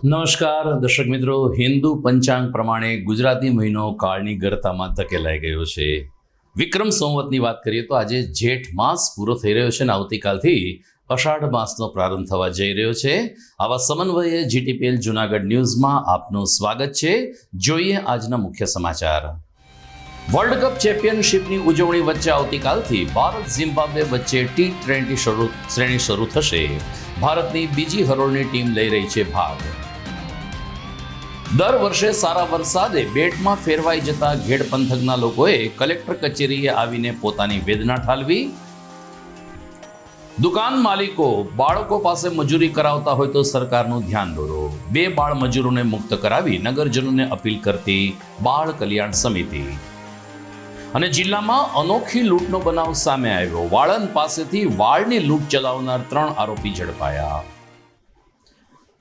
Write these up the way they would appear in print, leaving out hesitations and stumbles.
નમસ્કાર દર્શક મિત્રો, હિન્દુ પંચાંગ પ્રમાણે ગુજરાતી મહિનો કાળની ગરતામાં ધકેલાઈ ગયો છે. વિક્રમ સંવતની વાત કરીએ તો આજે જેઠ માસ પૂરો થઈ રહ્યો છે અને આવતીકાલથી અષાઢ માસનો પ્રારંભ થવા જઈ રહ્યો છે. આવા સમન્વયે જીટીપીએલ જૂનાગઢ ન્યૂઝમાં આપનું સ્વાગત છે. જોઈએ આજના મુખ્ય સમાચાર. વર્લ્ડ કપ ચેમ્પિયનશિપની ઉજવણી વચ્ચે આવતીકાલથી ભારત ઝિમ્બાબ્વે વચ્ચે T20 શ્રેણી શરૂ થશે. ભારતની બીજી હરોળની ટીમ લઈ રહી છે ભાગ. દર વર્ષે સારા વરસાદે બેટમાં ફેરવાઈ જતા ઘેડ પંથકના લોકોએ કલેક્ટર કચેરીએ આવીને પોતાની વેદના ઠાલવી. દુકાન માલિકો બાળકો પાસે મજૂરી કરાવતા હોય તો સરકારનું ધ્યાન દોરો. 2 બાળ મજૂરોને મુક્ત કરાવી નગરજનોને અપીલ કરતી બાળ કલ્યાણ સમિતિ. અને જિલ્લામાં અનોખી લૂંટનો બનાવ સામે આવ્યો. વાળંદ પાસેથી વાળની લૂંટ ચલાવનાર 3 આરોપી ઝડપાયા.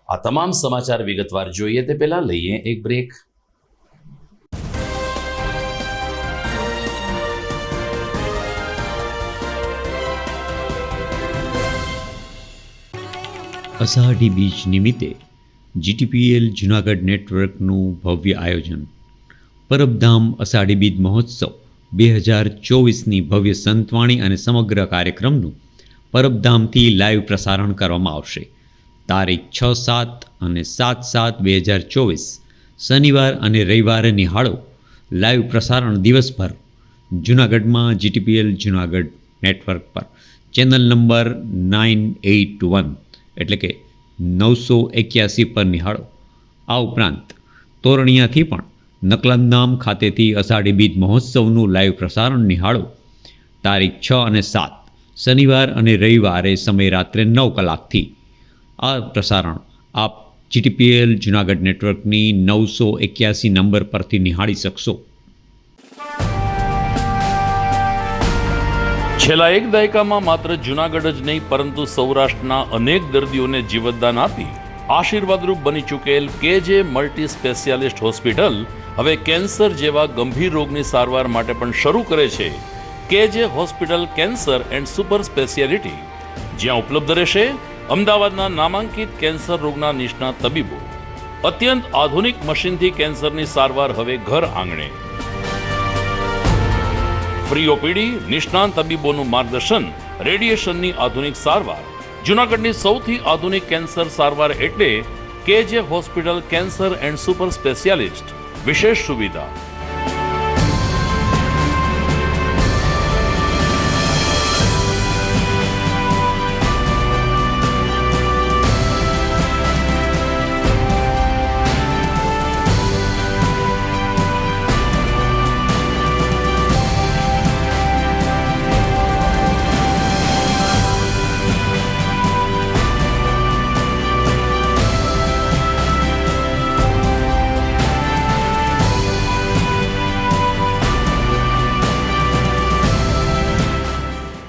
આ તમામ સમાચાર વિગતવાર જોઈએ તે પહેલા લઈએ એક બ્રેક. અષાઢી બીજ નિમિત્તે જીટીપીએલ જૂનાગઢ નેટવર્કનું ભવ્ય આયોજન. પરબધામ અષાઢી બીજ મહોત્સવ 2024ની ભવ્ય સંતવાણી અને સમગ્ર કાર્યક્રમનું પરબધામથી લાઈવ પ્રસારણ કરવામાં આવશે. તારીખ 6-7 અને 7-7-2024 શનિવાર અને રવિવારે નિહાળો લાઈવ પ્રસારણ દિવસભર જૂનાગઢમાં જીટીપીએલ જૂનાગઢ નેટવર્ક પર ચેનલ નંબર 981 એટલે કે 981 પર નિહાળો. આ ઉપરાંત તોરણિયાથી પણ નકલંદામ ખાતેથી અષાઢી બીજ મહોત્સવનું લાઈવ પ્રસારણ નિહાળો. તારીખ 6 અને 7 શનિવાર અને રવિવારે સમય રાત્રે 9 કલાકથી. આ પ્રસારણ આપ જીટીપીએલ જૂનાગઢ નેટવર્કની 981 નંબર પરથી નિહાળી શકશો. છેલ્લા એક દાયકામાં માત્ર જૂનાગઢ જ નહીં પરંતુ સૌરાષ્ટ્રના અનેક દર્દીઓને જીવતદાન આપી આશીર્વાદરૂપ બની ચૂકેલ કેજે મલ્ટી સ્પેશિયાલિસ્ટ હોસ્પિટલ હવે કેન્સર જેવા ગંભીર રોગની સારવાર માટે પણ શરૂ કરે છે કેજે hospital cancer and super speciality, જ્યાં ઉપલબ્ધ રહેશે અમદાવાદના નામાંકિત કેન્સર રોગના નિષ્ણાત તબીબો. અત્યંત આધુનિક મશીનથી કેન્સરની સારવાર હવે ઘર આંગણે. ફ્રી ઓપીડી, નિષ્ણાત તબીબોનું માર્ગદર્શન, રેડિયેશનની આધુનિક સારવાર. જૂનાગઢની સૌથી આધુનિક કેન્સર સારવાર એટલે કેજે hospital cancer and super specialist. વિશેષ સુવિધા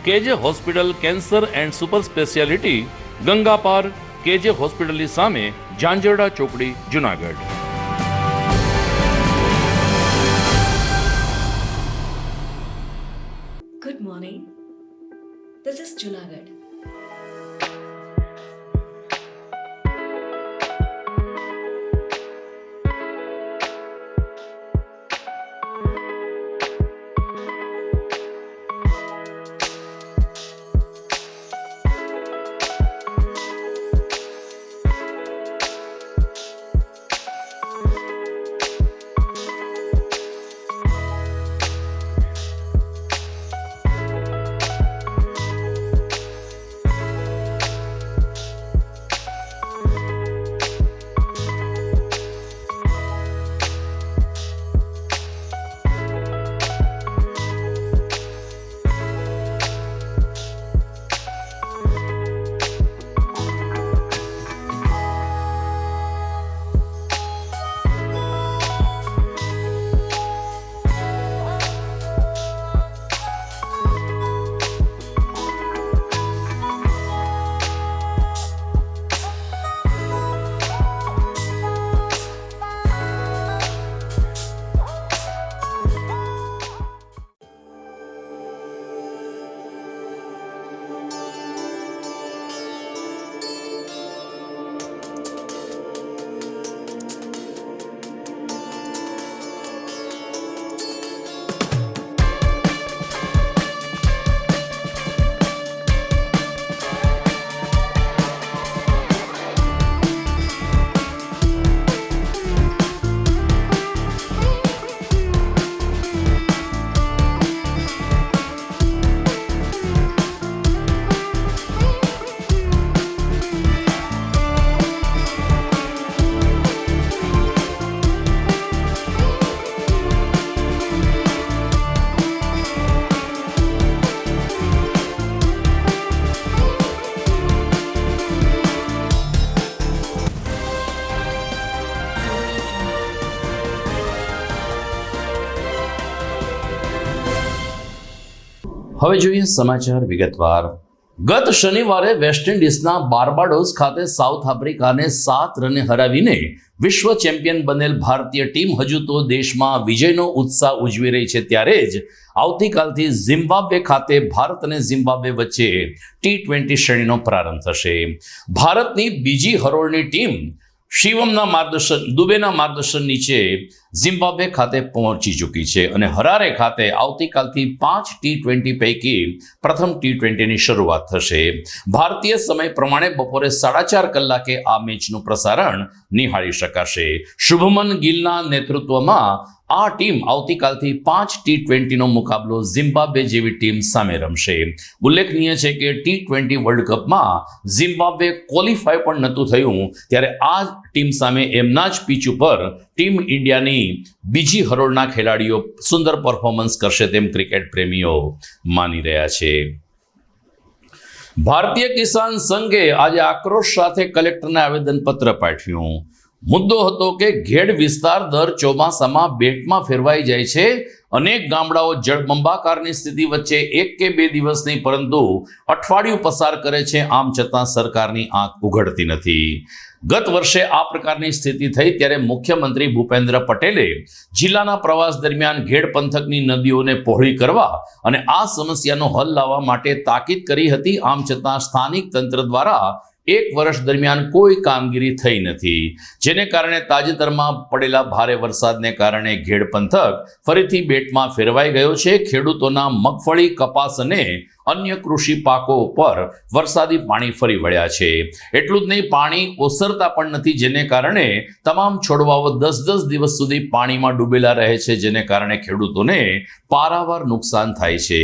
કેજે hospital cancer and super speciality, Ganga પાર, કેજે હોસ્પિટલની સામે, ઝાંઝરડા ચોકડી, Junagadh. Good morning. This is Junagadh. હવે જોઈએ સમાચાર વિગતવાર. ગત શનિવારે વેસ્ટ ઇન્ડિઝના બાર્બાડોસ ખાતે સાઉથ આફ્રિકાને 7 રને હરાવીને વિશ્વ ચેમ્પિયન બનેલ ભારતીય ટીમ હજુ તો દેશમાં વિજયનો ઉત્સાહ ઉજવી રહી છે, ત્યારે જ આવતીકાલથી ઝિમ્બાબ્વે ખાતે ભારત અને ઝિમ્બાબ્વે વચ્ચે T20 શ્રેણીનો પ્રારંભ થશે. ભારતની બીજી હરોળની ટીમ દુબેના માર્ગદર્શન નીચે ઝિમ્બાબ્વે ખાતે પહોંચી ચૂકી છે અને હરારે ખાતે આવતીકાલથી 5 T20 પૈકી પ્રથમ T20ની શરૂઆત થશે. ભારતીય સમય પ્રમાણે બપોરે 4:30 કલાકે આ મેચનું પ્રસારણ નિહાળી શકાશે. શુભમન ગિલના નેતૃત્વમાં આ ટીમ આવતીકાલથી 5 T20નો મુકાબલો ઝિમ્બાબ્વે જેવી ટીમ સામે રમશે. ઉલ્લેખનીય છે કે T20 વર્લ્ડ કપમાં ઝિમ્બાબ્વે ક્વોલિફાય પણ નહોતું થયું, ત્યારે આ ટીમ સામે એમના જ પીચ ઉપર ટીમ ઇન્ડિયાની બીજી હરોળના ખેલાડીઓ સુંદર પરફોર્મન્સ કરશે તેમ ક્રિકેટ પ્રેમીઓ માની રહ્યા છે. ભારતીય કિસાન સંઘે આજે આક્રોશ સાથે કલેક્ટરને આવેદનપત્ર પાઠવ્યું. મુદ્દો હતો કે ઘેડ વિસ્તાર દર ચોમાસામાં બેટમાં ફેરવાઈ જાય છે. અનેક ગામડાઓ જળબંબાકારની સ્થિતિ વચ્ચે 1 કે 2 દિવસ નહીં પરંતુ અઠવાડિયું પસાર કરે છે, આમ છતાં સરકારની આંખ ઉઘડતી નથી. ગત વર્ષે આ પ્રકારની સ્થિતિ થઈ ત્યારે મુખ્યમંત્રી ભૂપેન્દ્ર પટેલે જિલ્લાના પ્રવાસ દરમિયાન ઘેડ પંથકની નદીઓને પહોળી કરવા અને આ સમસ્યાનો હલ લાવવા માટે તાકીદ કરી હતી, આમ છતાં સ્થાનિક તંત્ર દ્વારા 1 વર્ષ દરમિયાન કોઈ કામગીરી થઈ નથી, જેને કારણે તાજેતરમાં પડેલા ભારે વરસાદને કારણે ઘેડ પંથક ફરીથી બેટમાં ફેરવાઈ ગયો છે. ખેડૂતોના મગફળી, કપાસ અને અન્ય કૃષિ પાકો પર વરસાદી પાણી ફરી વળ્યા છે. એટલું જ નહીં, પાણી ઓસરતા પણ નથી, જેને કારણે તમામ છોડવાઓ 10-10 દિવસ સુધી પાણીમાં ડૂબેલા રહે છે, જેને કારણે ખેડૂતોને પારાવાર નુકસાન થાય છે.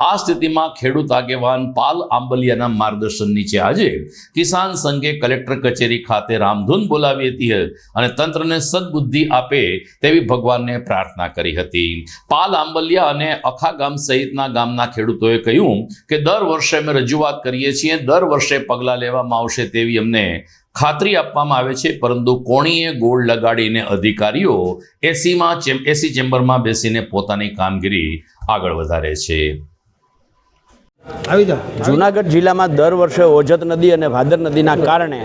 આ સ્થિતિમાં ખેડૂત આગેવાન પાલ આંબલિયાના માર્ગદર્શન નીચે આજે કિસાન સંઘે કલેક્ટર કચેરી ખાતે રામધૂન બોલાવી હતી અને તંત્રને સદબુદ્ધિ આપે તેવી ભગવાનને પ્રાર્થના કરી હતી. પાલ આંબલિયા અને અખા ગામ સહિતના ગામના ખેડૂતોએ કહ્યું કે દર વર્ષે અમે રજૂઆત કરીએ છીએ, દર વર્ષે પગલાં લેવામાં આવશે તેવી અમને ખાતરી આપવામાં આવે છે, પરંતુ કોણીએ ગોળ લગાડીને અધિકારીઓ એસી ચેમ્બરમાં બેસીને પોતાની કામગીરી આગળ વધારે છે. જૂનાગઢ જિલ્લામાં દર વર્ષે ઓજત નદી અને ભાદર નદીના કારણે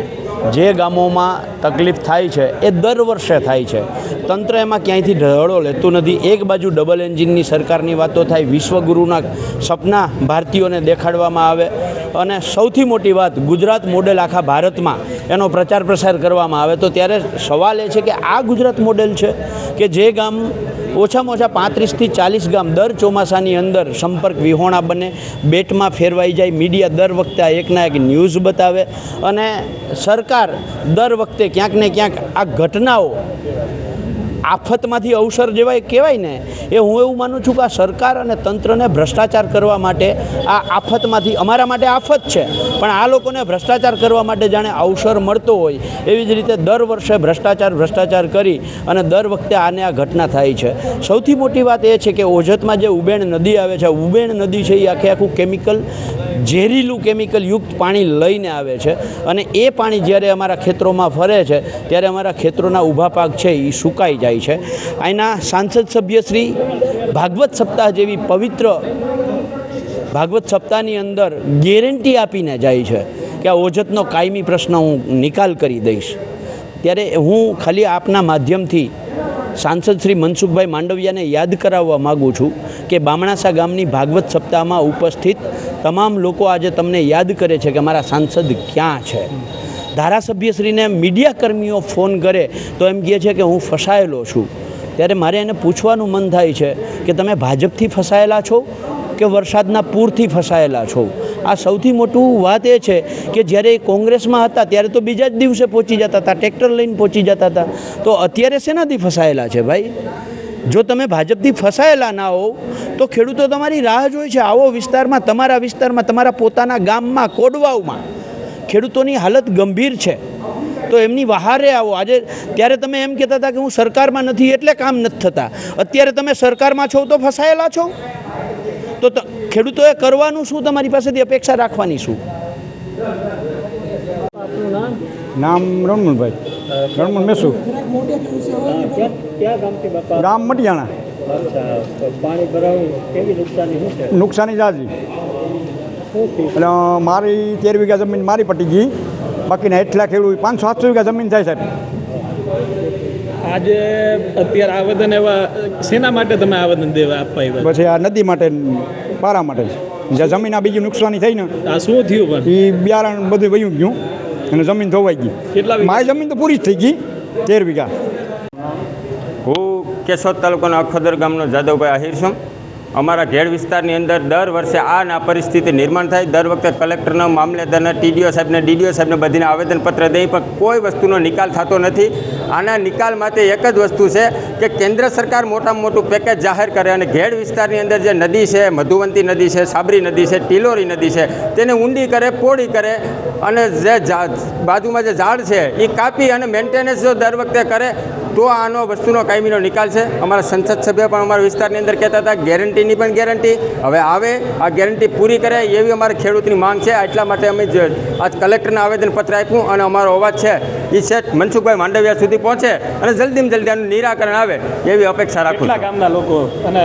જે ગામોમાં તકલીફ થાય છે એ દર વર્ષે થાય છે. તંત્ર એમાં ક્યાંયથી ઢળો લેતું નથી. એક બાજુ ડબલ એન્જિનની સરકારની વાતો થાય, વિશ્વગુરુના સપના ભારતીયોને દેખાડવામાં આવે અને સૌથી મોટી વાત ગુજરાત મોડેલ આખા ભારતમાં એનો પ્રચાર પ્રસાર કરવામાં આવે, તો ત્યારે સવાલ એ છે કે આ ગુજરાત મોડેલ છે કે જે ગામ ઓછામાં ઓછા 35થી 40 ગામ દર ચોમાસાની અંદર સંપર્ક વિહોણા બને, બેટમાં ફેરવાઈ જાય. મીડિયા દર વખતે આ એકના એક ન્યૂઝ બતાવે અને સરકાર દર વખતે ક્યાંક ને ક્યાંક આ ઘટનાઓ આફતમાંથી અવસર જેવાય કહેવાય ને, એ હું એવું માનું છું કે આ સરકાર અને તંત્રને ભ્રષ્ટાચાર કરવા માટે આ આફતમાંથી, અમારા માટે આફત છે પણ આ લોકોને ભ્રષ્ટાચાર કરવા માટે જાણે અવસર મળતો હોય એવી જ રીતે દર વર્ષે ભ્રષ્ટાચાર કરી અને દર વખતે આને આ ઘટના થાય છે. સૌથી મોટી વાત એ છે કે ઓજતમાં જે ઉબેણ નદી આવે છે, ઉબેણ નદી છે એ આખું ઝેરીલું કેમિકલ યુક્ત પાણી લઈને આવે છે અને એ પાણી જ્યારે અમારા ખેતરોમાં ફરે છે ત્યારે અમારા ખેતરોના ઊભા પાક છે એ સુકાઈ જાય છે. અહીંના સાંસદ સભ્ય શ્રી ભાગવત સપ્તાહ જેવી પવિત્ર ભાગવત સપ્તાહની અંદર ગેરંટી આપીને જાય છે કે આ ઓજતનો કાયમી પ્રશ્ન હું નિકાલ કરી દઈશ. ત્યારે હું ખાલી આપના માધ્યમથી સાંસદ શ્રી મનસુખભાઈ માંડવિયાને યાદ કરાવવા માગું છું કે બામણાસા ગામની ભાગવત સપ્તાહમાં ઉપસ્થિત તમામ લોકો આજે તમને યાદ કરે છે કે મારા સાંસદ ક્યાં છે. ધારાસભ્યશ્રીને મીડિયાકર્મીઓ ફોન કરે તો એમ કહે છે કે હું ફસાયેલો છું. ત્યારે મારે એને પૂછવાનું મન થાય છે કે તમે ભાજપથી ફસાયેલા છો કે વરસાદના પૂરથી ફસાયેલા છો. આ સૌથી મોટું વાત એ છે કે જ્યારે કોંગ્રેસમાં હતા ત્યારે તો બીજા જ દિવસે પહોંચી જતા હતા, ટ્રેક્ટર લઈને પહોંચી જતા હતા, તો અત્યારે શેનાથી ફસાયેલા છે ભાઈ? જો તમે ભાજપથી ફસાયેલા ના હો તો ખેડૂતો તમારી રાહ જોઈ છે. આવો વિસ્તારમાં, તમારા પોતાના ગામમાં, કોડવાવમાં ખેડૂતોની હાલત ગંભીર છે, તો એમની વહારે આવો. આજે ત્યારે તમે એમ કહેતા હતા કે હું સરકારમાં નથી એટલે કામ નથી થતા, અત્યારે તમે સરકારમાં છો તો ફસાયેલા છો. તો ખેડૂતોએ કરવાનું શું, તમારી પાસેથી અપેક્ષા રાખવાની શું? નામ રણમણભાઈ, રણમણ મેસુ, ગામ મટિયાણા. અચ્છા, તો પાણી ભરાવું કેવી નુકસાની શું છે? નુકસાની જાજી શું થયું? એટલે મારી 13 વીઘા જમીન મારી પટી ગઈ, બાકીના એટલા ખેડૂત 500-700 વીઘા જમીન થાય સાહેબ. આજે અત્યારે આવેદન એવા શેના માટે તમે આવેદન દેવા આપવા આવ્યા? પછી આ નદી માટે, પારા માટે જે જમીન આ બીજી નુકસાની થઈ ને આ શું થયું પણ? એ બિયારણ બધું વયું ગયું અને જમીન ધોવાઈ ગઈ. કેટલા વીઘા? મારી જમીન તો પૂરી જ થઈ ગઈ 13 વીઘા. હું કેશોદ તાલુકાના અખોદર ગામનો જાદવભાઈ આહિર છું. અમારા ઘેડ વિસ્તારની અંદર દર વર્ષે આ પરિસ્થિતિ નિર્માણ થાય. દર વખતે કલેક્ટરના, મામલેદારના, ટીડીઓ સાહેબને, ડીડીઓ સાહેબને બધીને આવેદનપત્ર દઈ પણ કોઈ વસ્તુનો નિકાલ થતો નથી. આના નિકાલ માટે એક જ વસ્તુ છે કે કેન્દ્ર સરકાર મોટામાં મોટું પેકેજ જાહેર કરે અને ઘેડ વિસ્તારની અંદર જે નદી છે, મધુવંતી નદી છે, સાબરી નદી છે, ટીલોરી નદી છે, તેને ઊંડી કરે, પોળી કરે અને જે બાજુમાં જે ઝાડ છે એ કાપી અને મેન્ટેનન્સ જો દર વખતે કરે તો આનો વસ્તુનો કાયમીનો નિકાલ છે. અમારા સંસદ સભ્ય પણ અમારા વિસ્તારની અંદર કહેતા હતા ગેરંટીની પણ ગેરંટી હવે આવે, આ ગેરંટી પૂરી કરે એવી અમારી ખેડૂતની માંગ છે. એટલા માટે અમે આજ કલેક્ટરને આવેદનપત્ર આપ્યું અને અમારો અવાજ છે એ શેઠ મનસુખભાઈ માંડવિયા સુધી પહોંચે અને જલ્દીમાં જલ્દી આનું નિરાકરણ આવે એવી અપેક્ષા રાખું. કેટલા ગામના લોકો અને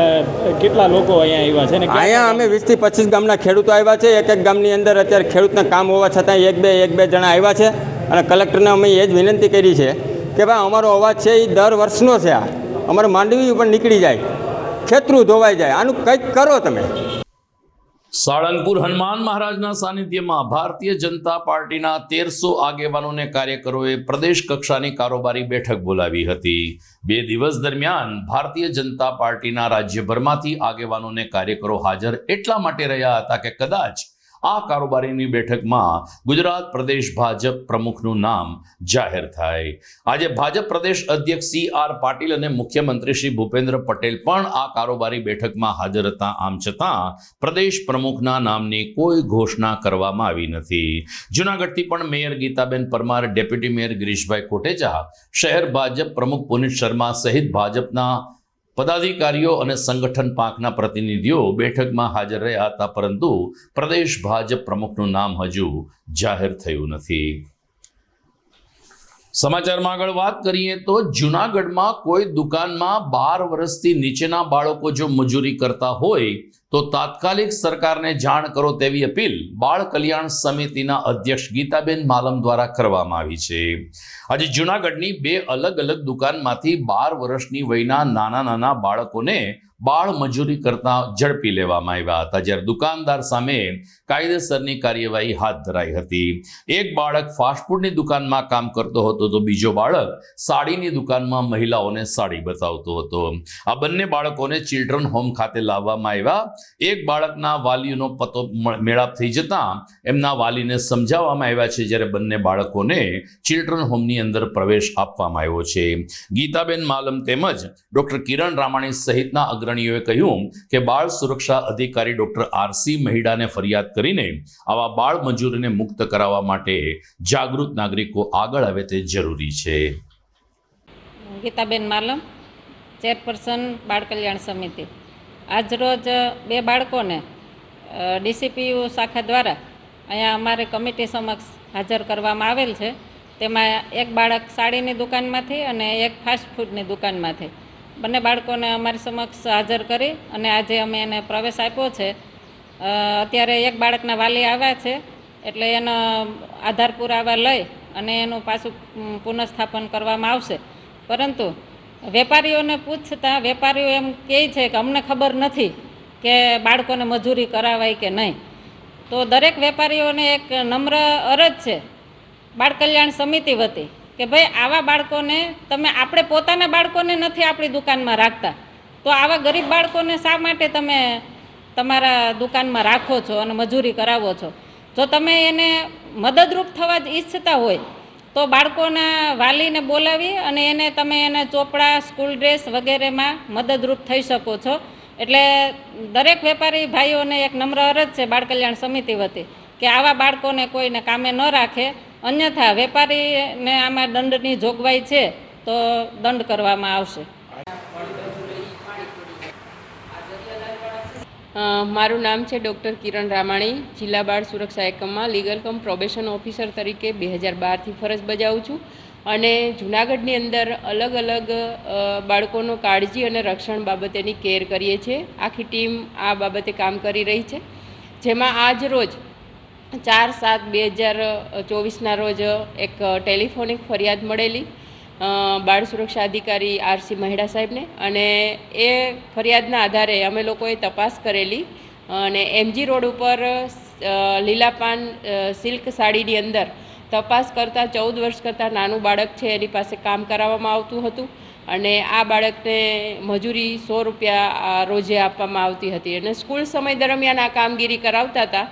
કેટલા લોકો અહીંયા આવ્યા છે? અહીંયા અમે 20 થી 25 ગામના ખેડૂતો આવ્યા છે. એક ગામની અંદર અત્યારે ખેડૂતના કામ હોવા છતાં એક બે જણા આવ્યા છે અને કલેક્ટરને અમે એ જ વિનંતી કરી છે કે ભાઈ અમારો અવાજ છે એ દર વર્ષનો છે. આ અમારે માંડવી ઉપર નીકળી જાય, ખેતરું ધોવાઈ જાય, આનું કંઈક કરો તમે. સાળંગપુર હનુમાન મહારાજના સાનિધ્યમાં ભારતીય જનતા પાર્ટીના 1300 આગેવાનો અને કાર્યકરોએ પ્રદેશ કક્ષાની કારોબારી બેઠક બોલાવી હતી. 2 દિવસ દરમિયાન ભારતીય જનતા પાર્ટીના રાજ્યભરમાંથી આગેવાનો અને કાર્યકરો હાજર એટલા માટે રહ્યા હતા કે કદાચ આ કારોબારીની બેઠકમાં ગુજરાત પ્રદેશ ભાજપ પ્રમુખનું નામ જાહેર થાય. આજે ભાજપ પ્રદેશ અધ્યક્ષ CR પાટીલ અને મુખ્યમંત્રી શ્રી ભૂપેન્દ્ર પટેલ પણ આ કારોબારી બેઠકમાં હાજર હતા. આમ છતાં પ્રદેશ પ્રમુખના નામની કોઈ ઘોષણા કરવામાં આવી નથી. જૂનાગઢથી પણ mayor Gitaben Parmar, deputy mayor Girishbhai Kotecha, શહેર ભાજપ પ્રમુખ પુનિત શર્મા સહિત ભાજપના પદાધિકારીઓ અને સંગઠન પાંખના પ્રતિનિધિઓ બેઠકમાં હાજર રહ્યા હતા, પરંતુ પ્રદેશ ભાજપ પ્રમુખનું નામ હજુ જાહેર થયું નથી. સમાચારમાં આગળ વાત કરીએ તો જૂનાગઢમાં કોઈ દુકાનમાં 12 વર્ષથી નીચેના બાળકો જો મજૂરી કરતા હોય તો તાત્કાલિક સરકારને જાણ કરો તેવી અપીલ બાળ કલ્યાણ સમિતિના અધ્યક્ષ ગીતાબેન માલમ દ્વારા કરવામાં આવી છે. આજે જૂનાગઢની 2 અલગ અલગ દુકાનમાંથી 12 વર્ષની વયના નાના બાળકોને બાળ મજૂરી કરતા ઝડપી લેવામાં આવ્યા હતા, જ્યારે દુકાનદાર સામે કાયદેસરની કાર્યવાહી હાથ ધરાઈ હતી. એક બાળક ફાસ્ટફૂડની દુકાનમાં કામ કરતો હતો તો બીજો બાળક સાડીની દુકાનમાં મહિલાઓને સાડી બતાવતો હતો. આ બંને બાળકોને ચિલ્ડ્રન હોમ ખાતે લાવવામાં આવ્યા. એક બાળકના વાલીઓનો પતો મેળાપ થઈ જતા એમના વાલીને સમજાવવામાં આવ્યા છે, જ્યારે બંને બાળકોને ચિલ્ડ્રન હોમની અંદર પ્રવેશ આપવામાં આવ્યો છે. ગીતાબેન માલમ તેમજ ડોક્ટર કિરણ રામાણી સહિતના અગ્રણીઓએ કહ્યું કે બાળ સુરક્ષા અધિકારી ડોક્ટર RC મહિડાને ફરિયાદ કરીને આવા બાળ મજૂરીને મુક્ત કરાવવા માટે જાગૃત નાગરિકો આગળ આવે તે જરૂરી છે. ગીતાબેન માલમ, ચેરપર્સન બાળ કલ્યાણ સમિતિ. આજરોજ 2 બાળકોને DCPU શાખા દ્વારા અહીંયા અમારે કમિટી સમક્ષ હાજર કરવામાં આવેલ છે. તેમાં એક બાળક સાડીની દુકાનમાંથી અને એક ફાસ્ટફૂડની દુકાનમાંથી બંને બાળકોને અમારી સમક્ષ હાજર કરી અને આજે અમે એને પ્રવેશ આપ્યો છે. અત્યારે એક બાળકના વાલી આવ્યા છે એટલે એનો આધાર પુરાવા લઈ અને એનું પાછું પુનઃસ્થાપન કરવામાં આવશે. પરંતુ વેપારીઓને પૂછતા વેપારીઓ એમ કહે છે કે અમને ખબર નથી કે બાળકોને મજૂરી કરાવાય કે નહીં. તો દરેક વેપારીઓને એક નમ્ર અરજ છે બાળ કલ્યાણ સમિતિ વતી કે ભાઈ આવા બાળકોને તમે, આપણે પોતાના બાળકોને નથી આપણી દુકાનમાં રાખતા, તો આવા ગરીબ બાળકોને શા માટે તમે તમારા દુકાનમાં રાખો છો અને મજૂરી કરાવો છો? જો તમે એને મદદરૂપ થવા જ ઈચ્છતા હોય તો બાળકોના વાલીને બોલાવી અને એને તમે એને ચોપડા, સ્કૂલ ડ્રેસ વગેરેમાં મદદરૂપ થઈ શકો છો. એટલે દરેક વેપારી ભાઈઓને એક નમ્ર અરજ છે બાળ કલ્યાણ સમિતિ વતી કે આવા બાળકોને કોઈને કામે ન રાખે, અન્યથા વેપારીને આમાં દંડની જોગવાઈ છે તો દંડ કરવામાં આવશે. મારું નામ છે ડૉક્ટર કિરણ રામાણી. જિલ્લા બાળ સુરક્ષા એકમમાં લીગલ કમ પ્રોબેશન ઓફિસર તરીકે 2012થી ફરજ બજાવું છું અને જૂનાગઢની અંદર અલગ અલગ બાળકોનો કાળજી અને રક્ષણ બાબતેની કેર કરીએ છીએ. આખી ટીમ આ બાબતે કામ કરી રહી છે, જેમાં આજ રોજ 4/7/2024ના રોજ એક ટેલિફોનિક ફરિયાદ મળેલી બાળ સુરક્ષા અધિકારી આરસી મહેડા સાહેબને, અને એ ફરિયાદના આધારે અમે લોકોએ તપાસ કરેલી અને એમજી રોડ ઉપર લીલાપાન સિલ્ક સાડીની અંદર તપાસ કરતાં 14 વર્ષ કરતાં નાનું બાળક છે એની પાસે કામ કરાવવામાં આવતું હતું અને આ બાળકને મજૂરી 100 રૂપિયા રોજે આપવામાં આવતી હતી અને સ્કૂલ સમય દરમિયાન આ કામગીરી કરાવતા હતા,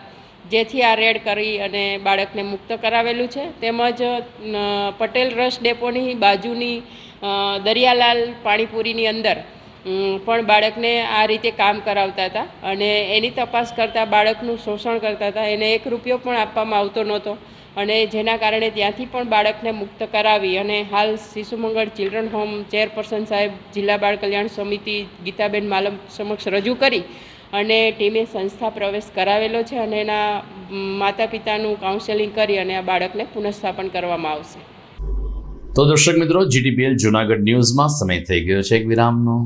જેથી આ રેડ કરી અને બાળકને મુક્ત કરાવેલું છે. તેમજ પટેલ રસ ડેપોની બાજુની દરિયાલાલ પાણીપુરીની અંદર પણ બાળકને આ રીતે કામ કરાવતા હતા અને એની તપાસ કરતાં બાળકનું શોષણ કરતા હતા. એને 1 રૂપિયો પણ આપવામાં આવતો નહોતો અને જેના કારણે ત્યાંથી પણ બાળકને મુક્ત કરાવી અને હાલ શિશુ મંગળ ચિલ્ડ્રન હોમ ચેરપર્સન સાહેબ જિલ્લા બાળ કલ્યાણ સમિતિ ગીતાબેન માલમ સમક્ષ રજૂ કરી અને ટીમે સંસ્થા પ્રવેશ કરાવેલો છે અને એના માતા પિતાનું કાઉન્સેલિંગ કરી અને આ બાળકને પુનઃસ્થાપન કરવામાં આવશે. તો દર્શક મિત્રો, જીટીપીએલ જૂનાગઢ ન્યૂઝમાં સમય થઈ ગયો છે એક વિરામનો.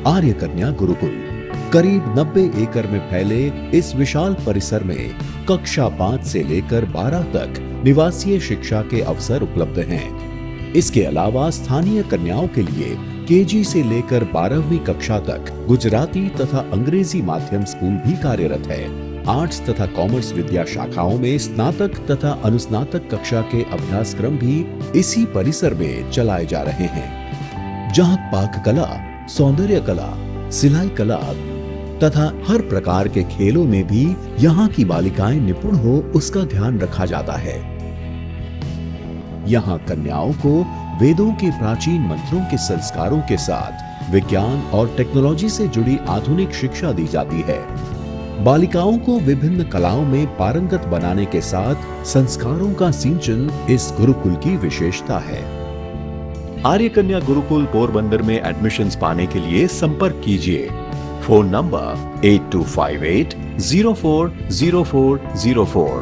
आर्य कन्या गुरुकुल करीब 90 एकड़ में फैले इस विशाल परिसर में कक्षा 5 से लेकर 12 तक निवासीय शिक्षा के अवसर उपलब्ध हैं। इसके अलावा स्थानीय कन्याओं के लिए केजी से लेकर 12वीं कक्षा तक गुजराती तथा अंग्रेजी माध्यम स्कूल भी कार्यरत है। आर्ट्स तथा कॉमर्स विद्या शाखाओं में स्नातक तथा अनुस्नातक कक्षा के अभ्यासक्रम भी इसी परिसर में चलाए जा रहे हैं, जहां पाक कला, सौंदर्य कला, सिलाई कला तथा हर प्रकार के खेलों में भी यहाँ की बालिकाएं निपुण हो उसका ध्यान रखा जाता है। यहाँ कन्याओं को वेदों के प्राचीन मंत्रों के संस्कारों के साथ विज्ञान और टेक्नोलॉजी से जुड़ी आधुनिक शिक्षा दी जाती है। बालिकाओं को विभिन्न कलाओं में पारंगत बनाने के साथ संस्कारों का सिंचन इस गुरुकुल की विशेषता है। आर्य कन्या गुरुकुल पोरबंदर में एडमिशन्स पाने के लिए संपर्क कीजिए। Phone number 8258040404।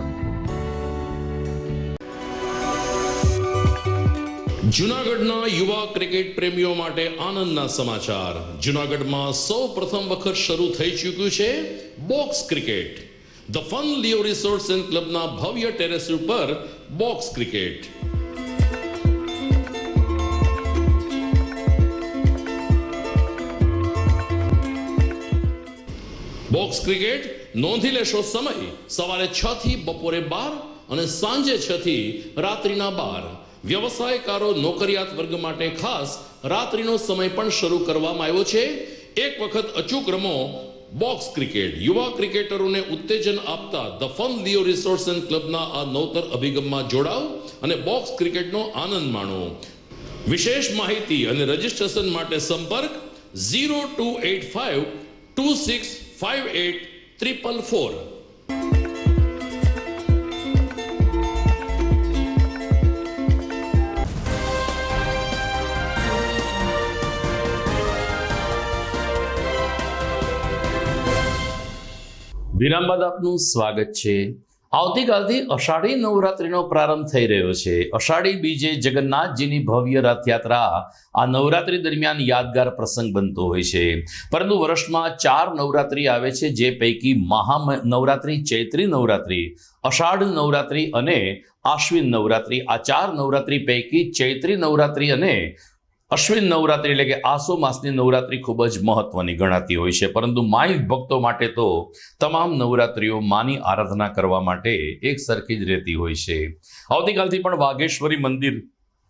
જૂનાગઢના યુવા ક્રિકેટ પ્રેમીઓ માટે આનંદના સમાચાર. જૂનાગઢમાં સૌ પ્રથમ વખત શરૂ થઈ ચૂક્યું છે box cricket. The Fun Leo Resorts and ક્લબના ભવ્ય ટેરેસ ઉપર બોક્સ ક્રિકેટ. બોક્સ ક્રિકેટ નોંધી લેશો સમય સવારે 6 થી બપોરે 12 અને સાંજે 6 થી રાત્રિના 12. વ્યવસાયકારો નોકરિયાત વર્ગ માટે ખાસ રાત્રિનો સમય પણ શરૂ કરવામાં આવ્યો છે. એક વખત અચૂક રમો બોક્સ ક્રિકેટ. યુવા ક્રિકેટરોને ઉત્તેજન આપતા the Fun Leo Resorts and ક્લબના આ નવતર અભિગમમાં જોડાઓ અને બોક્સ ક્રિકેટનો આનંદ માણો. વિશેષ માહિતી અને રજીસ્ટ્રેશન માટે સંપર્ક 0285 2658 વિરામ બાદ આપનું સ્વાગત છે. આવતીકાલથી અષાઢી નવરાત્રિનો પ્રારંભ થઈ રહ્યો છે. અષાઢી બીજે જગન્નાથજીની ભવ્ય રથયાત્રા આ નવરાત્રિ દરમિયાન યાદગાર પ્રસંગ બનતો હોય છે. પરંતુ વર્ષમાં 4 નવરાત્રિ આવે છે, જે પૈકી મહા નવરાત્રિ, ચૈત્રી નવરાત્રિ, અષાઢ નવરાત્રિ અને આશ્વિન નવરાત્રિ. આ 4 નવરાત્રિ પૈકી ચૈત્રી નવરાત્રિ અને અશ્વિન નવરાત્રિ એટલે કે આસો માસની નવરાત્રિ ખૂબ જ મહત્વની ગણાતી હોય છે. પરંતુ માઈ ભક્તો માટે તો તમામ નવરાત્રિઓ માની આરાધના કરવા માટે એક સરખી જ રહેતી હોય છે. આવતીકાલથી પણ વાઘેશ્વરી મંદિર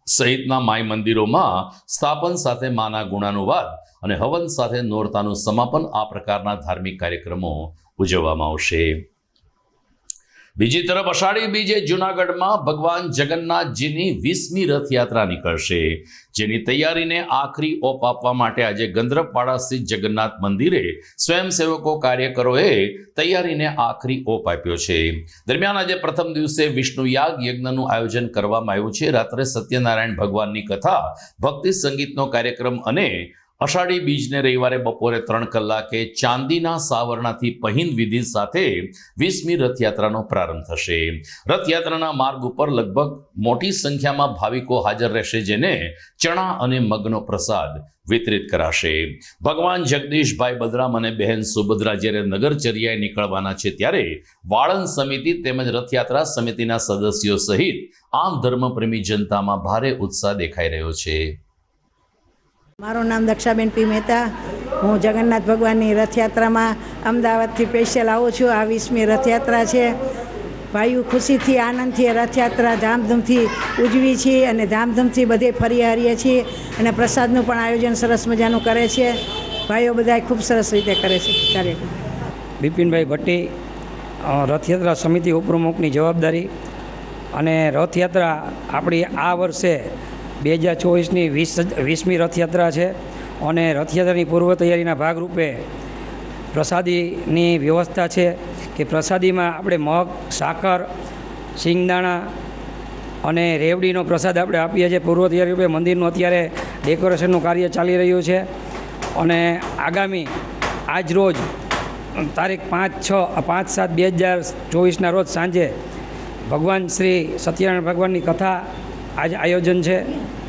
સહિતના માઈ મંદિરોમાં સ્થાપન સાથે માના ગુણાનુવાદ અને હવન સાથે નોરતાનું સમાપન આ પ્રકારના ધાર્મિક કાર્યક્રમો ઉજવવામાં આવશે. બીજી તરફ અષાઢી બીજે જૂનાગઢમાં ભગવાન જગન્નાથજીની 20મી રથયાત્રા નીકળશે, જેની તૈયારીને આખરી ઓપ આપવા માટે આજે ગંધર્વપાડા સ્થિત જગન્નાથ મંદિરે સ્વયંસેવકો, કાર્યકરોએ તૈયારીને આખરી ઓપ આપ્યો છે. દરમિયાન આજે પ્રથમ દિવસે વિષ્ણુ યાગ યજ્ઞનું આયોજન કરવામાં આવ્યું છે. રાત્રે સત્યનારાયણ ભગવાનની કથા, ભક્તિ સંગીતનો કાર્યક્રમ અને અષાઢી બીજને રવિવારે બપોરે 3 કલાકે ચાંદીના સાવરણાથી પહિંદ વિધિ સાથે 20મી રથયાત્રાનો પ્રારંભ થશે. રથયાત્રાના માર્ગ ઉપર લગભગ મોટી સંખ્યામાં ભાવિકો હાજર રહેશે, જેને ચણા અને મગનો પ્રસાદ વિતરિત કરાશે. ભગવાન જગદીશભાઈ બલરામ અને બહેન સુભદ્રા જ્યારે નગરચર્યાએ નીકળવાના છે, ત્યારે વાળંદ સમિતિ તેમજ રથયાત્રા સમિતિના સદસ્યો સહિત આમ ધર્મપ્રેમી જનતામાં ભારે ઉત્સાહ દેખાઈ રહ્યો છે. મારું નામ દક્ષાબેન પી મહેતા. હું જગન્નાથ ભગવાનની રથયાત્રામાં અમદાવાદથી સ્પેશિયલ આવું છું. આ 20મી રથયાત્રા છે. ભાઈઓ ખુશીથી, આનંદથી રથયાત્રા ધામધૂમથી ઉજવી છીએ અને ધામધૂમથી બધે ફરી હરીએ છીએ અને પ્રસાદનું પણ આયોજન સરસ મજાનું કરે છે. ભાઈઓ બધા ખૂબ સરસ રીતે કરે છે કાર્યક્રમ. બિપિનભાઈ ભટ્ટી, રથયાત્રા સમિતિ ઉપપ્રમુખની જવાબદારી. અને રથયાત્રા આપણી આ વર્ષે 2024ની 20મી રથયાત્રા છે અને રથયાત્રાની પૂર્વ તૈયારીના ભાગરૂપે પ્રસાદીની વ્યવસ્થા છે કે પ્રસાદીમાં આપણે મગ, સાકર, શિંગદાણા અને રેવડીનો પ્રસાદ આપણે આપીએ છીએ. પૂર્વ તૈયારી રૂપે મંદિરનું અત્યારે ડેકોરેશનનું કાર્ય ચાલી રહ્યું છે અને આગામી આજ રોજ તારીખ 5/7/2024ના રોજ સાંજે ભગવાન શ્રી સત્યનારાયણ ભગવાનની કથા આજ આયોજન છે.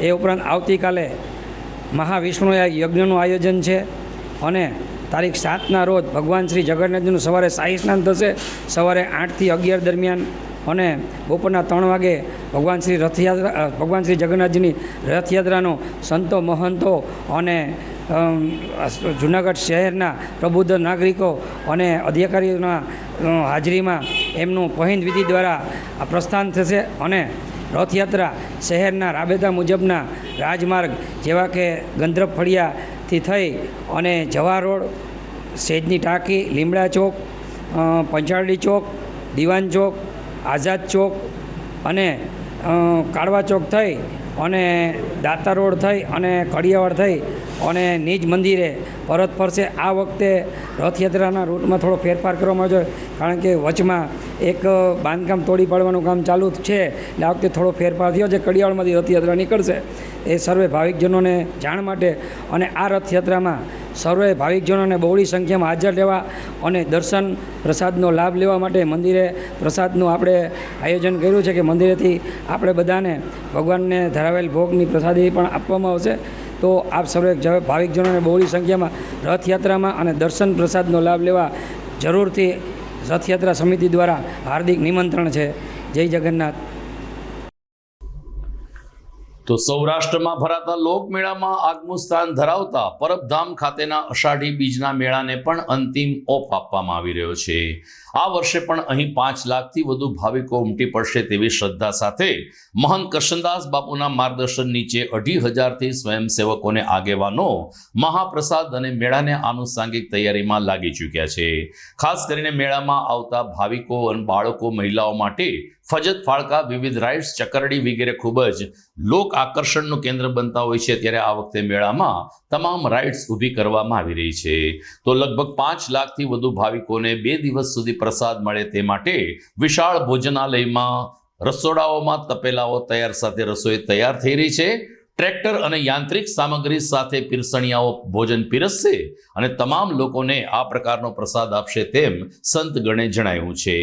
એ ઉપરાંત આવતીકાલે મહાવિષ્ણુ યજ્ઞનું આયોજન છે અને તારીખ 7ના રોજ ભગવાન શ્રી જગન્નાથજીનું સવારે શાહી સ્નાન થશે, સવારે 8 થી 11 દરમિયાન, અને બપોરના 3 વાગે ભગવાન શ્રી જગન્નાથજીની રથયાત્રાનો સંતો, મહંતો અને જૂનાગઢ શહેરના પ્રબુદ્ધ નાગરિકો અને અધિકારીઓના હાજરીમાં એમનું પહિંદ વિધિ દ્વારા પ્રસ્થાન થશે અને રથયાત્રા શહેરના રાબેતા મુજબના રાજમાર્ગ જેવા કે ગંધર્વ ફળિયાથી થઈ અને જવાહર રોડ, સેજની ટાંકી, લીમડા ચોક, પંચાળડી ચોક, દીવાન ચોક, આઝાદ ચોક અને કાળવા ચોક થઈ અને દાતા રોડ થઈ અને કડિયાવાડ થઈ અને નિજ મંદિરે પરત ફરશે. આ વખતે રથયાત્રાના રૂટમાં થોડો ફેરફાર કરવામાં આવ્યો છે, કારણ કે વચમાં એક બાંધકામ તોડી પાડવાનું કામ ચાલુ છે, એટલે આ વખતે થોડો ફેરફાર થયો છે. કડિયાવાડમાંથી રથયાત્રા નીકળશે. એ સર્વે ભાવિકજનોને જાણ માટે અને આ રથયાત્રામાં સર્વે ભાવિકજનોને બહોળી સંખ્યામાં હાજર રહેવા અને દર્શન પ્રસાદનો લાભ લેવા માટે મંદિરે પ્રસાદનું આપણે આયોજન કર્યું છે કે મંદિરેથી આપણે બધાને ભગવાનને ધરાવેલ ભોગની પ્રસાદી પણ આપવામાં આવશે. તો આપ સર્વે ભાવિકજનોને બહોળી સંખ્યામાં રથયાત્રામાં અને દર્શન પ્રસાદનો લાભ લેવા જરૂરથી રથયાત્રા સમિતિ દ્વારા હાર્દિક નિમંત્રણ છે. જય જગન્નાથ. તો સૌરાષ્ટ્રમાં ભરાતા લોકમેળામાં આગવું સ્થાન ધરાવતા પરબધામ ખાતેના અષાઢી બીજના મેળાને પણ અંતિમ ઓપ આપવામાં આવી રહ્યો છે. આ વર્ષે પણ અહીં 5 લાખથી વધુ ભાવિકો ઉમટી પડશે તેવી શ્રદ્ધા સાથે મહંત કરશનદાસ બાપુના માર્ગદર્શન નીચે 2,500થી સ્વયંસેવકોને આગેવાનો મહાપ્રસાદ અને મેળાને આનુષાંગિક તૈયારીમાં લાગી ચૂક્યા છે. ખાસ કરીને મેળામાં આવતા ભાવિકો અને બાળકો, મહિલાઓ માટે ફજત ફાળકા, વિવિધ રાઇડ્સ, ચકરડી વગેરે ખૂબ જ લોક આકર્ષણનું કેન્દ્ર બનતા હોય છે. ત્યારે આ વખતે મેળામાં તમામ રાઇડ્સ ઊભી કરવામાં આવી રહી છે. તો લગભગ 5 લાખથી વધુ ભાવિકોને 2 દિવસ સુધી પ્રસાદ મળે તે માટે વિશાળ ભોજનાલયમાં રસોડાઓમાં તપેલાઓ તૈયાર સાથે રસોઈ તૈયાર થઈ રહી છે. ટ્રેક્ટર અને યાંત્રિક સામગ્રી સાથે પીરસણિયાઓ ભોજન પીરસશે અને તમામ લોકોને આ પ્રકારનો પ્રસાદ આપશે તેમ સંતગણે જણાવ્યું છે.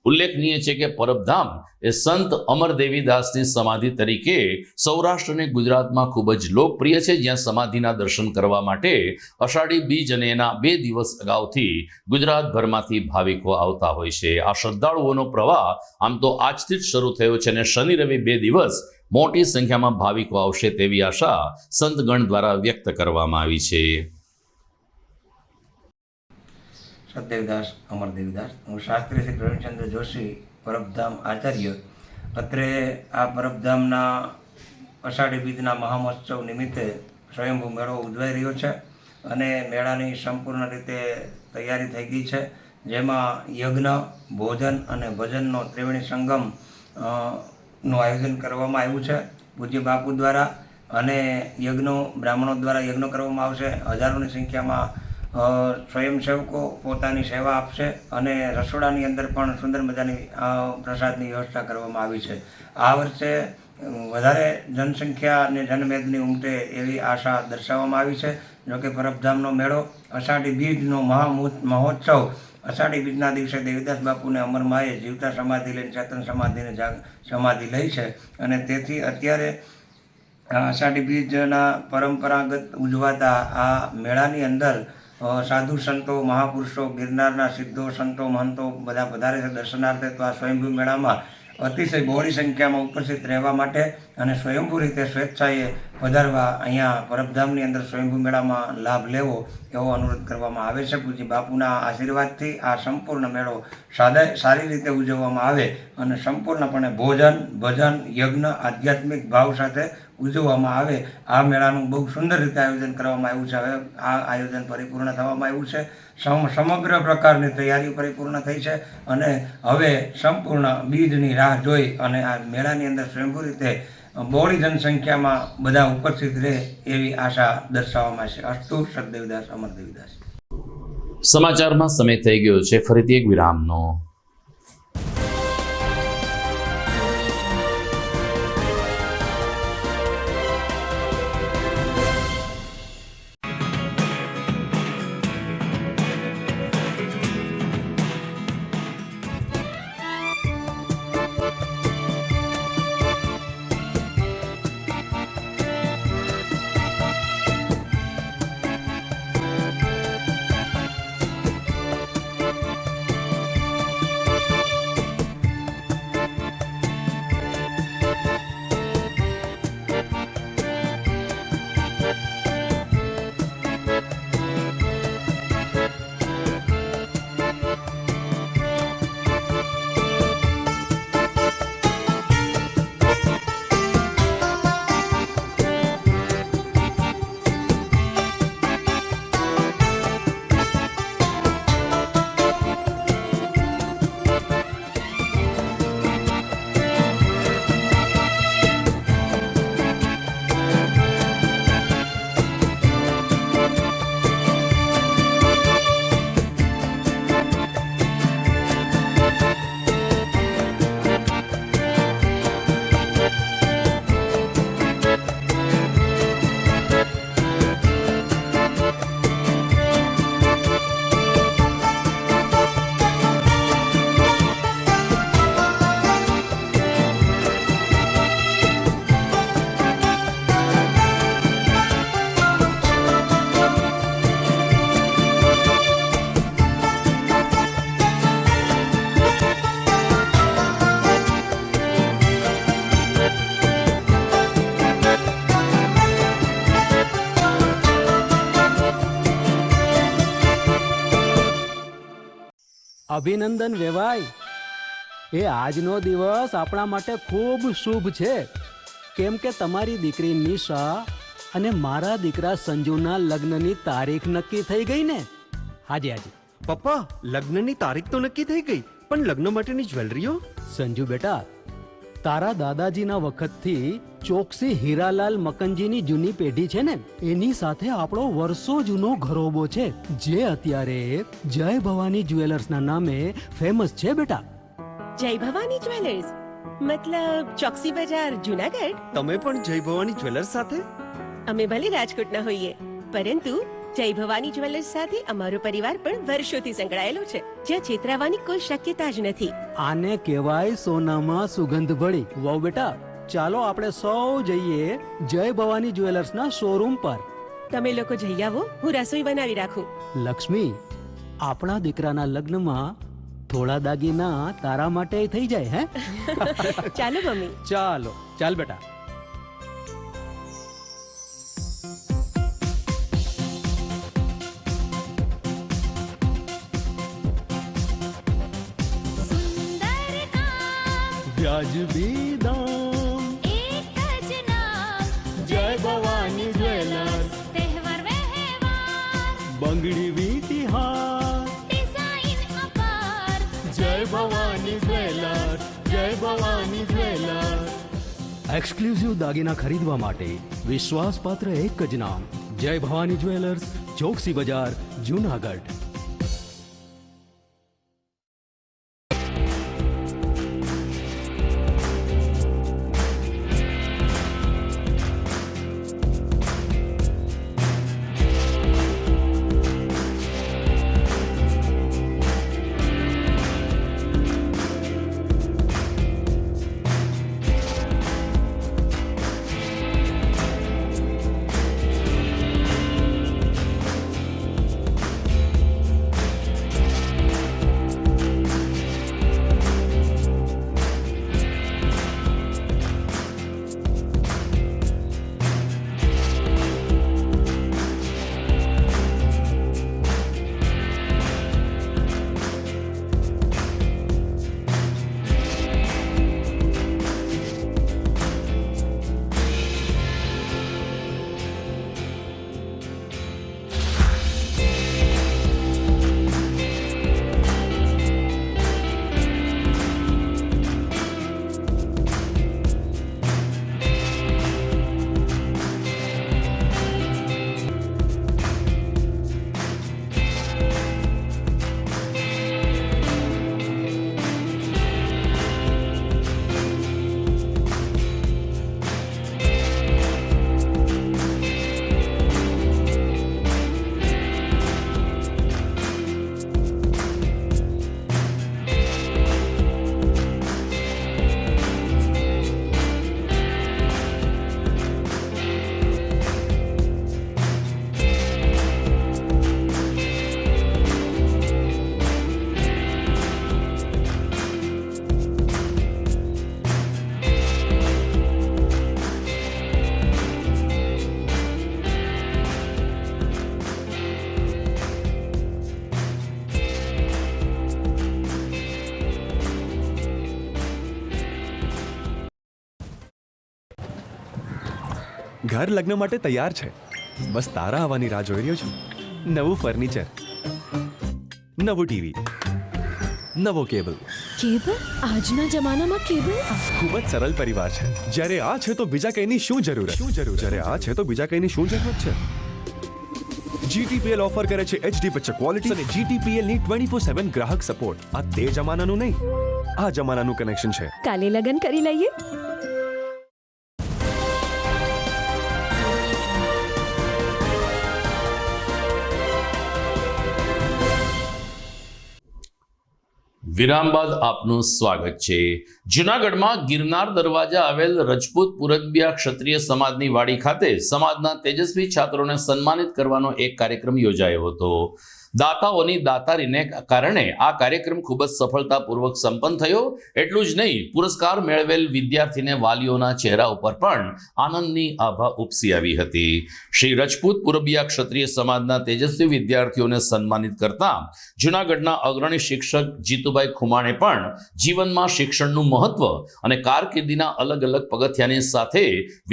ઉલ્લેખનીય છે કે પરબધામ એ સંત અમરદેવીદાસની સમાધિ તરીકે સૌરાષ્ટ્ર અને ગુજરાતમાં ખૂબ જ લોકપ્રિય છે, જ્યાં સમાધિના દર્શન કરવા માટે અષાઢી બીજ અને એના 2 દિવસ અગાઉથી ગુજરાતભરમાંથી ભાવિકો આવતા હોય છે. આ શ્રદ્ધાળુઓનો પ્રવાહ આમ તો આજથી જ શરૂ થયો છે અને શનિ રવિ 2 દિવસ મોટી સંખ્યામાં ભાવિકો આવશે તેવી આશા સંતગણ દ્વારા વ્યક્ત કરવામાં આવી છે. સતદેવદાસ અમરદેવીદાસ, હું શાસ્ત્રી શ્રી પ્રવીણચંદ્ર જોશી, પરબધામ આચાર્ય. અત્રે આ પરબધામના અષાઢી બીજના મહામહોત્સવ નિમિત્તે સ્વયંભૂ મેળો ઉજવાઈ રહ્યો છે અને મેળાની સંપૂર્ણ રીતે તૈયારી થઈ ગઈ છે, જેમાં યજ્ઞ, ભોજન અને ભજનનો ત્રિવેણી સંગમ નું આયોજન કરવામાં આવ્યું છે પૂજ્ય બાપુ દ્વારા. અને યજ્ઞો બ્રાહ્મણો દ્વારા યજ્ઞો કરવામાં આવશે. હજારોની સંખ્યામાં સ્વયંસેવકો પોતાની સેવા આપશે અને રસોડાની અંદર પણ સુંદર મજાની પ્રસાદની વ્યવસ્થા કરવામાં આવી છે. આ વર્ષે વધારે જનસંખ્યા અને જનમેદની ઉમટે એવી આશા દર્શાવવામાં આવી છે. જોકે પરબધામનો મેળો અષાઢી બીજનો મહોત્સવ અષાઢી બીજના દિવસે દેવીદાસ બાપુને અમરમાએ જીવતા સમાધિ લઈને ચેતન સમાધિ લઈ છે અને તેથી અત્યારે અષાઢી બીજના પરંપરાગત ઉજવાતા આ મેળાની અંદર સાધુ સંતો, મહાપુરુષો, ગિરનારના સિદ્ધો, સંતો, મહંતો બધા પધારે છે દર્શનાર્થે. તો આ સ્વયંભૂ મેળામાં અતિશય બહોળી સંખ્યામાં ઉપસ્થિત રહેવા માટે અને સ્વયંભૂ રીતે સ્વેચ્છાએ પધારવા અહીંયા પરબધામની અંદર સ્વયંભૂ મેળામાં લાભ લેવો એવો અનુરોધ કરવામાં આવે છે. પૂજ્ય બાપુના આશીર્વાદથી આ સંપૂર્ણ મેળો સારી રીતે ઉજવવામાં આવે અને સંપૂર્ણપણે ભોજન, ભજન, યજ્ઞ, આધ્યાત્મિક ભાવ સાથે ઉજવવામાં આવે. આ મેળાનું બહુ સુંદર રીતે આયોજન કરવામાં આવ્યું છે. હવે આ આયોજન પરિપૂર્ણ થવામાં આવ્યું છે. સમગ્ર પ્રકારની તૈયારી પરિપૂર્ણ થઈ છે અને હવે સંપૂર્ણ બીજની રાહ જોઈ અને આ મેળાની અંદર સ્વયંભૂ રીતે બહોળી જનસંખ્યામાં બધા ઉપસ્થિત રહે એવી આશા દર્શાવવામાં છે. અસ્તુ. સતદેવદાસ અમરદેવીદાસ. સમાચારમાં સમય થઈ ગયો છે ફરીથી એક વિરામનો. અભિનંદન વેવાય. એ આજનો દિવસ આપણા માટે ખૂબ શુભ છે, કેમ કે તમારી દીકરી નિશા અને મારા દીકરા સંજુના લગ્નની તારીખ નક્કી થઈ ગઈ ને. હાજી હાજી પપ્પા, લગ્નની તારીખ તો નક્કી થઈ ગઈ, પણ લગ્ન માટેની જ્વેલરીઓ? સંજુ બેટા, તારા દાદાજીના વખતથી ચોકસી હીરાલાલ મકનજીની જૂની પેઢી છે ને, એની સાથે આપણો વર્ષો જૂનો ઘરોબો છે, જે અત્યારે જય ભવાની જ્વેલર્સના નામે ફેમસ છે બેટા. જય ભવાની જ્વેલર્સ મતલબ ચોકસી બજાર જુનાગઢ? તમે પણ જય ભવાની જ્વેલર્સ સાથે? અમે ભલે રાજકોટના હોઈએ, પરંતુ જય ભવાની જ્વેલર્સ સાથે અમારો પરિવાર પણ વર્ષોથી સંકળાયેલો છે, જ્યાં છેતરાવાની કોઈ શક્યતા જ નથી. આને કહેવાય સોનામાં સુગંધ ભળી. વહુ બેટા, ચાલો આપણે સૌ જઈએ જય ભવાની જ્વેલર્સના શોરૂમ પર. તમે લોકો જઈ આવો, હું રસોઈ બનાવી રાખું. લક્ષ્મી, આપણા દીકરાના લગ્નમાં થોડા દાગીના તારા માટે થઈ જાય. હે ચાલો મમ્મી. ચાલો ચાલ બેટા. વ્યાજબી દામ, એક જ નામ, જય ભવાની જ્વેલર્સ. તહેવાર વ્યવહાર, બંગડી વીટી હાર, ડિઝાઇન અપાર, જય ભવાની જ્વેલર્સ. જય ભવાની જ્વેલર્સ. એક્સક્લુઝિવ દાગીના ખરીદવા માટે વિશ્વાસપાત્ર એક જ નામ, જય ભવાની જ્વેલર્સ, ચોકસી બજાર, જુનાગઢ. ઘર લગ્ન માટે તૈયાર છે, બસ તારા આવવાની રાહ જોઈ રહ્યો છું. નવું ફર્નિચર, નવું ટીવી, નવો કેબલ. કેબલ? આજના જમાનામાં કેબલ? ખૂબ જ સરળ પરિવાર છે. જ્યારે આ છે તો બીજા કઈની શું જરૂરત? જ્યારે આ છે તો બીજા કઈની શું જરૂરત છે? GTPL ઓફર કરે છે HD પિક્ચર ક્વોલિટી અને GTPL ની 24/7 ગ્રાહક સપોર્ટ. આ તે જમાનાનું નહીં, આ જમાનાનું કનેક્શન છે. કાલે લગન કરી લઈએ. વિરામ બાદ આપનું સ્વાગત છે. જૂનાગઢમાં ગિરનાર દરવાજા આવેલ રજપૂત પુરબિયા ક્ષત્રિય સમાજની વાડી ખાતે સમાજના તેજસ્વી છાત્રોને સન્માનિત કરવાનો એક કાર્યક્રમ યોજાયો હતો. દાતાઓની દાતારીને કારણે આ કાર્યક્રમ ખૂબ જ સફળતાપૂર્વક સંપન્ન થયો. એટલું જ નહીં, પુરસ્કાર મેળવેલ વિદ્યાર્થીને વાલીઓના ચહેરા ઉપર પણ આનંદની આભા ઉપસી આવી હતી. શ્રી રજપૂત પુરબિયા ક્ષત્રિય સમાજના તેજસ્વી વિદ્યાર્થીઓને સન્માનિત કરતા જૂનાગઢના અગ્રણી શિક્ષક જીતુભાઈ ખુમાણે પણ જીવનમાં શિક્ષણનું મહત્વ અને કારકિર્દીના અલગ અલગ પગથિયાની સાથે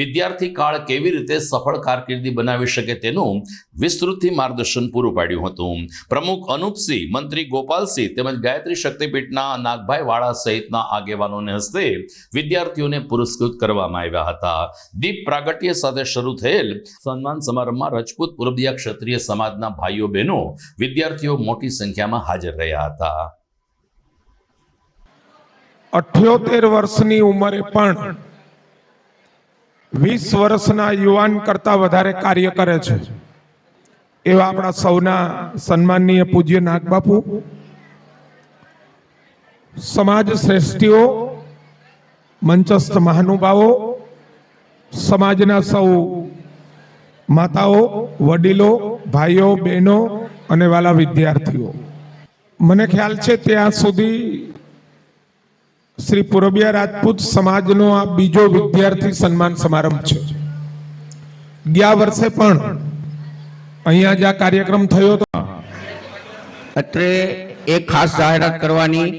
વિદ્યાર્થી કાળ કેવી રીતે સફળ કારકિર્દી બનાવી શકે તેનું વિસ્તૃતથી માર્ગદર્શન પૂરું પાડ્યું હતું. પ્રમુખ અનુપસિંહ, મંત્રી ગોપાલસિંહ તેમજ ગાયત્રી શક્તિપીઠના નાગભાઈ વાળા સહિતના આગેવાનોને હસ્તે વિદ્યાર્થીઓને પુરસ્કૃત કરવામાં આવ્યા હતા. દીપ પ્રાગટ્ય સાથે શરૂ થયેલ સન્માન સમારંભમાં રજપૂત પુરબિયા ક્ષત્રિય સમાજના ભાઈઓ બહેનો વિદ્યાર્થીઓ મોટી સંખ્યામાં હાજર રહ્યા હતા. 78 વર્ષની ઉંમરે પણ 20 વર્ષના યુવાન કરતાં વધારે કાર્ય કરે છે એવા આપણા સૌના સન્માનનીય પૂજ્ય નાગબાપુ, સમાજ શ્રેષ્ઠીઓ, મંચસ્થ મહાનુભાવો, સમાજના સૌ માતાઓ, વડીલો, ભાઈઓ, બહેનો અને વાલા વિદ્યાર્થીઓ, મને ખ્યાલ છે ત્યાં સુધી શ્રી પુરબિયા રાજપૂત સમાજનો આ બીજો વિદ્યાર્થી સન્માન સમારંભ છે. ગયા વર્ષે પણ અહીંયા જ આ કાર્યક્રમ થયો હતો. અત્રે એક ખાસ જાહેરાત કરવાની,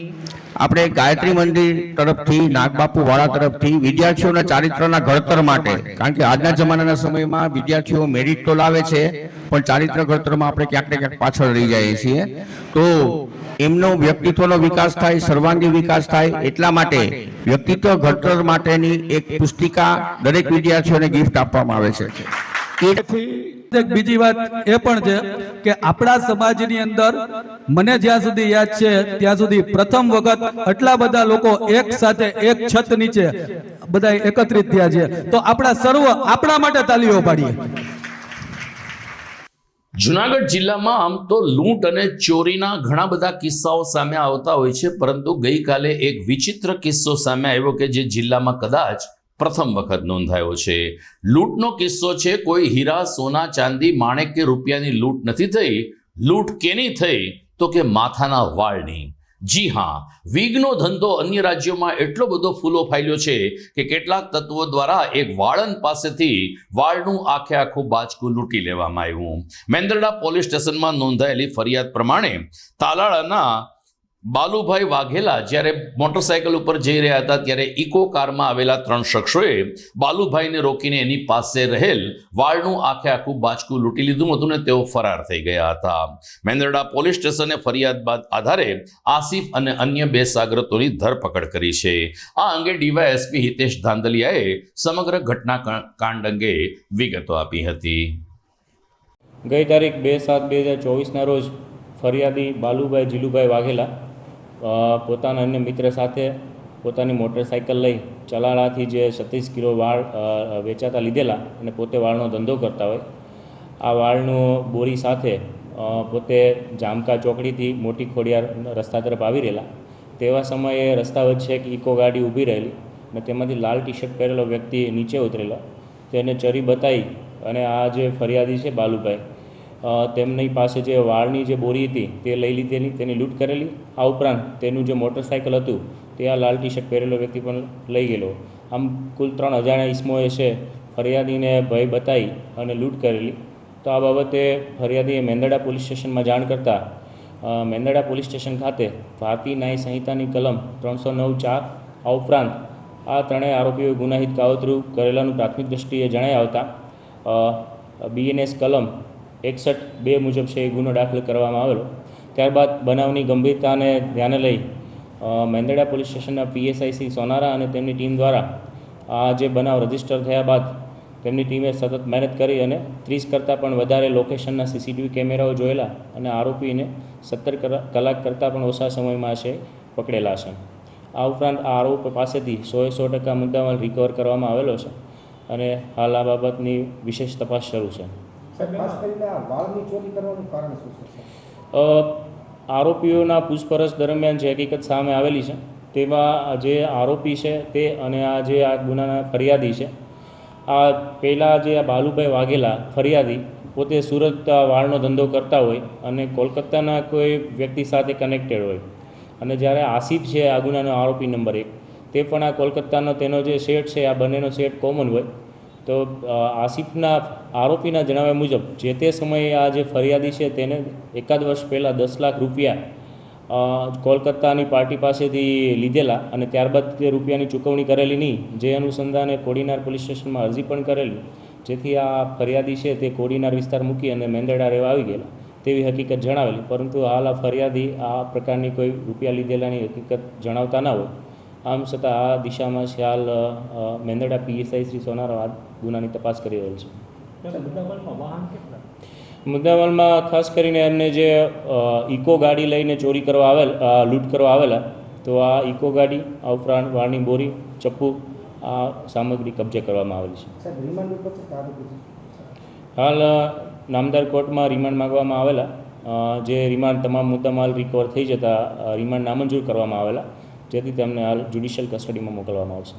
આપણે ગાયત્રી મંદિર તરફથી, નાગબાપુ વાળા તરફથી વિદ્યાર્થીઓના ચારિત્રના ઘડતર માટે, કારણ કે આજના જમાનાના સમયમાં વિદ્યાર્થીઓ મેરિટ તો લાવે છે પણ ચારિત્ર ઘડતરમાં આપણે ક્યાંક ને ક્યાંક પાછળ રહી જઈએ છીએ. તો એમનો વ્યક્તિત્વનો વિકાસ થાય, સર્વાંગી વિકાસ થાય, એટલા માટે વ્યક્તિત્વ ઘડતર માટેની એક પુસ્તિકા દરેક વિદ્યાર્થીઓને ગિફ્ટ આપવામાં આવે છે. બીજી વાત એ પણ છે કે આપણા સમાજની અંદર મને જ્યાં સુધી યાદ છે ત્યાં સુધી પ્રથમ વખત આટલા બધા લોકો એક સાથે એક છત નીચે બધા એકત્રિત થયા છે. તો આપણા સર્વ આપણા માટે તાલીઓ પાડીએ. જુનાગઢ જિલ્લામાં આમ તો લૂંટ અને ચોરીના ઘણા બધા કિસ્સાઓ સામે આવતા હોય છે, પરંતુ ગઈકાલે એક વિચિત્ર કિસ્સો સામે આવ્યો કે જે જિલ્લામાં કદાચ પ્રથમ વખત નોંધાયો છે. લૂંટનો કિસ્સો છે. કોઈ હીરા, સોના, ચાંદી, માણેક કે રૂપિયાની લૂંટ નથી થઈ. લૂંટ કેની થઈ? તો કે માથાના વાળની. જી હા, વીગનો ધંધો અન્ય રાજ્યોમાં એટલો બધો ફૂલો ફાલ્યો છે કે કેટલાક તત્વો દ્વારા એક વાળંદ પાસેથી વાળનું આખે આખું બાચકું લૂંટી લેવામાં આવ્યું. મેંદરડા પોલીસ સ્ટેશનમાં નોંધાયેલી ફરિયાદ પ્રમાણે તાલાળાના બાલુભાઈ વાઘેલા જ્યારે મોટરસાયકલ ઉપર જઈ રહ્યા હતા ત્યારે ઇકો કારમાં આવેલા 3 શખ્સોએ બાલુભાઈને રોકીને એની પાસે રહેલ વાળનું આખે આખું બાચકું લૂંટી લીધું હતું ને તેઓ ફરાર થઈ ગયા હતા. મેંદરડા પોલીસ સ્ટેશને ફરિયાદ બાદ આધારે આસિફ અને અન્ય 2 સાગરતોની ધરપકડ કરી છે. આ અંગે ડીવાયએસપી હિતેશ ધાંધલિયાએ સમગ્ર ઘટના કાંડ અંગે વિગતો આપી હતી. ગઈ તારીખ 2/7/2024ના રોજ ફરિયાદી બાલુભાઈ જીલુભાઈ વાઘેલા પોતાના અન્ય મિત્ર સાથે પોતાની મોટરસાઇકલ લઈ ચલાળાથી જે 36 કિલો વાળ વેચાતા લીધેલા અને પોતે વાળનો ધંધો કરતા હોય, આ વાળનું બોરી સાથે પોતે જામકા ચોકડીથી મોટી ખોડિયાર રસ્તા તરફ આવી રહેલા. તેવા સમયે રસ્તા વચ્ચે એક ઇકો ગાડી ઊભી રહેલી અને તેમાંથી લાલ ટી શર્ટ પહેરેલો વ્યક્તિ નીચે ઉતરેલો. તેને ચરી બતાવી અને આ જે ફરિયાદી છે બાલુભાઈ, તેમની પાસે જે વાળની જે બોરી હતી તે લઈ લીધેલી, તેની લૂંટ કરેલી. આ ઉપરાંત તેનું જે મોટરસાઇકલ હતું તે આ લાલ ટી શર્ટ પહેરેલો વ્યક્તિ પણ લઈ ગયેલો. આમ કુલ 3 અજાણ્યા ઇસમોએ છે ફરિયાદીને ભય બતાવી અને લૂંટ કરેલી. તો આ બાબતે ફરિયાદીએ મેંદરડા પોલીસ સ્ટેશનમાં જાણ કરતાં મેંદરડા પોલીસ સ્ટેશન ખાતે ભારતીય ન્યાય સંહિતાની કલમ 309(4) આ ઉપરાંત આ 3 આરોપીઓએ ગુનાહિત કાવતરું કરેલાનું પ્રાથમિક દ્રષ્ટિએ જણાઈ આવતા BNS કલમ 61(2) મુજબ છે એ ગુનો દાખલ કરવામાં આવેલો. ત્યારબાદ બનાવની ગંભીરતાને ધ્યાને લઈ મેંદરડા પોલીસ સ્ટેશનના PSI શ્રી સોનારા અને તેમની ટીમ દ્વારા આ જે બનાવ રજીસ્ટર થયા બાદ તેમની ટીમે સતત મહેનત કરી અને 30 કરતાં પણ વધારે લોકેશનના CCTV કેમેરાઓ જોયેલા અને આરોપીને 17 કલાક કરતાં પણ ઓછા સમયમાં છે પકડેલા છે. આ ઉપરાંત આ આરોપી પાસેથી 100% મુદ્દામાલ રિકવર કરવામાં આવેલો છે અને હાલ આ બાબતની વિશેષ તપાસ શરૂ છે. આરોપીઓના પૂછપરછ દરમિયાન જે હકીકત સામે આવેલી છે તેમાં જે આરોપી છે તે અને આ જે આ ગુનાના ફરિયાદી છે, આ પહેલાં જે આ બાલુભાઈ વાઘેલા ફરિયાદી પોતે સુરત વાળનો ધંધો કરતા હોય અને કોલકાતાના કોઈ વ્યક્તિ સાથે કનેક્ટેડ હોય, અને જ્યારે આસિફ છે આ ગુનાનો આરોપી નંબર 1 તે પણ આ કોલકાતાનો તેનો જે સેટ છે આ બંનેનો સેટ કોમન હોય. તો આસિફના આરોપીના જણાવ્યા મુજબ જે તે સમયે આ જે ફરિયાદી છે તેને 1 વર્ષ પહેલાં 10 લાખ રૂપિયા કોલકાતાની પાર્ટી પાસેથી લીધેલા અને ત્યારબાદ તે રૂપિયાની ચૂકવણી કરેલી નહીં, જે અનુસંધાને કોડીનાર પોલીસ સ્ટેશનમાં અરજી પણ કરેલી, જેથી આ ફરિયાદી છે તે કોડીનાર વિસ્તાર મૂકી અને મેંદરડા રહેવા આવી ગયેલા તેવી હકીકત જણાવેલી. પરંતુ હાલ આ ફરિયાદી આ પ્રકારની કોઈ રૂપિયા લીધેલાની હકીકત જણાવતા ના હોય. આમ છતાં આ દિશામાં હાલ મેંદરડા PSI શ્રી સોનારા ગુનાની તપાસ કરી રહેલ છે. મુદ્દામાલમાં ખાસ કરીને એમને જે ઇકો ગાડી લઈને ચોરી કરવા લૂંટ કરવા આવેલા તો આ ઇકો ગાડી, આ ઉપરાંત વાળની બોરી, ચપ્પુ, આ સામગ્રી કબજે કરવામાં આવેલી છે. હાલ નામદાર કોર્ટમાં રિમાન્ડ માંગવામાં આવેલા, જે રિમાન્ડ તમામ મુદ્દામાલ રિકવર થઈ જતાં રિમાન્ડ નામંજૂર કરવામાં આવેલા, જેથી તેમને હાલ જ્યુડિશિયલ કસ્ટડીમાં મોકલવામાં આવશે.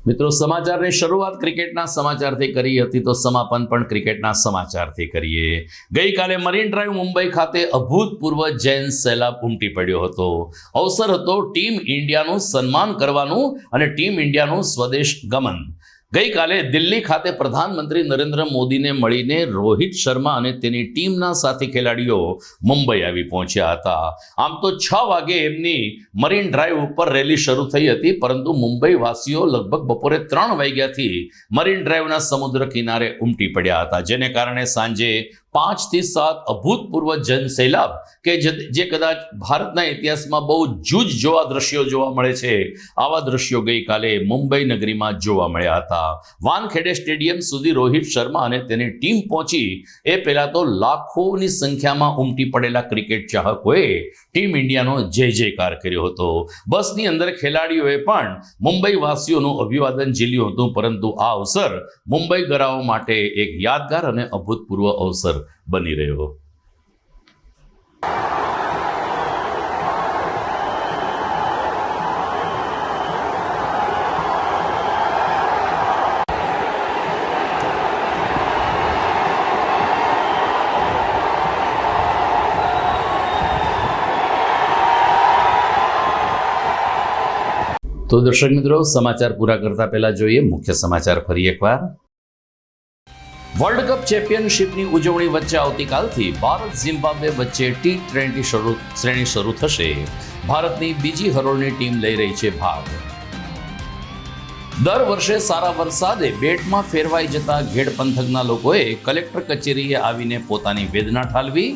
મિત્રો, સમાચારની શરૂઆત ક્રિકેટના સમાચારથી કરી હતી તો સમાપન પણ ક્રિકેટના સમાચારથી કરીએ. ગઈકાલે મરીન ડ્રાઈવ મુંબઈ ખાતે અભૂતપૂર્વ જૈન સૈલાબ ઉમટી પડ્યો હતો. અવસર હતો ટીમ ઇન્ડિયાનું સન્માન કરવાનું અને ટીમ ઇન્ડિયાનું સ્વદેશ ગમન. ગઈકાલે દિલ્હી ખાતે પ્રધાનમંત્રી નરેન્દ્ર મોદીને મળીને રોહિત શર્મા અને તેની ટીમના સાથી ખેલાડીઓ મુંબઈ આવી પહોંચ્યા હતા. આમ તો 6 વાગે એમની મરીન ડ્રાઈવ ઉપર રેલી શરૂ થઈ હતી, પરંતુ મુંબઈ વાસીઓ લગભગ બપોરે 3 વાગ્યાથી મરીન ડ્રાઈવના સમુદ્ર કિનારે ઉમટી પડ્યા હતા, જેને કારણે સાંજે 5 થી 7 અભૂતપૂર્વ જન સૈલાબ કે જે કદાચ ભારતના ઇતિહાસમાં બહુ જૂજ જોવા દ્રશ્યો જોવા મળે છે, આવા દ્રશ્યો ગઈકાલે મુંબઈ નગરીમાં જોવા મળ્યા હતા. વાનખેડે સ્ટેડિયમ સુધી રોહિત શર્મા અને તેની ટીમ પહોંચી એ પહેલા તો લાખોની સંખ્યામાં ઉમટી પડેલા ક્રિકેટ ચાહકોએ ટીમ ઇન્ડિયાનો જય જયકાર કર્યો હતો. બસની અંદર ખેલાડીઓએ પણ મુંબઈ વાસીઓનું અભિવાદન ઝીલ્યું હતું, પરંતુ આ અવસર મુંબઈગરાઓ માટે એક યાદગાર અને અભૂતપૂર્વ અવસર બની રહ્યો. તો દર્શક મિત્રો, સમાચાર પૂરા કરતા પહેલા જોઈએ મુખ્ય સમાચાર ફરી એકવાર. વર્લ્ડ કપ ચેમ્પિયનશિપની ઉજવણી વચ્ચે આવતીકાલથી ભારત ઝિમ્બાબ્વે વચ્ચે T20 શ્રેણી શરૂ થશે. ભારતની બીજી હરોળની ટીમ લઈ રહી છે ભાગ. દર વર્ષે સારા વરસાદે બેટમાં ફેરવાઈ જતા ઘેડ પંથકના લોકોએ કલેક્ટર કચેરીએ આવીને પોતાની વેદના ઠાલવી.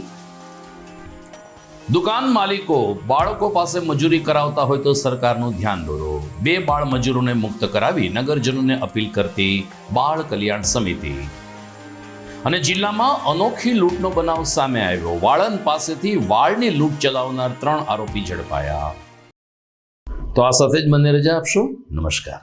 દુકાન માલિકો બાળકો પાસે મજૂરી કરાવતા હોય તો સરકારનું ધ્યાન દોરો. 2 બાળ મજૂરોને મુક્ત કરાવી નગરજનોને અપીલ કરતી બાળ કલ્યાણ સમિતિ. અને જિલ્લામાં અનોખી લૂંટનો બનાવ સામે આવ્યો. વાળંદ પાસેથી વાળની લૂંટ ચલાવનાર 3 આરોપી ઝડપાયા. તો આ સાથે જ મને રજા આપશો. નમસ્કાર.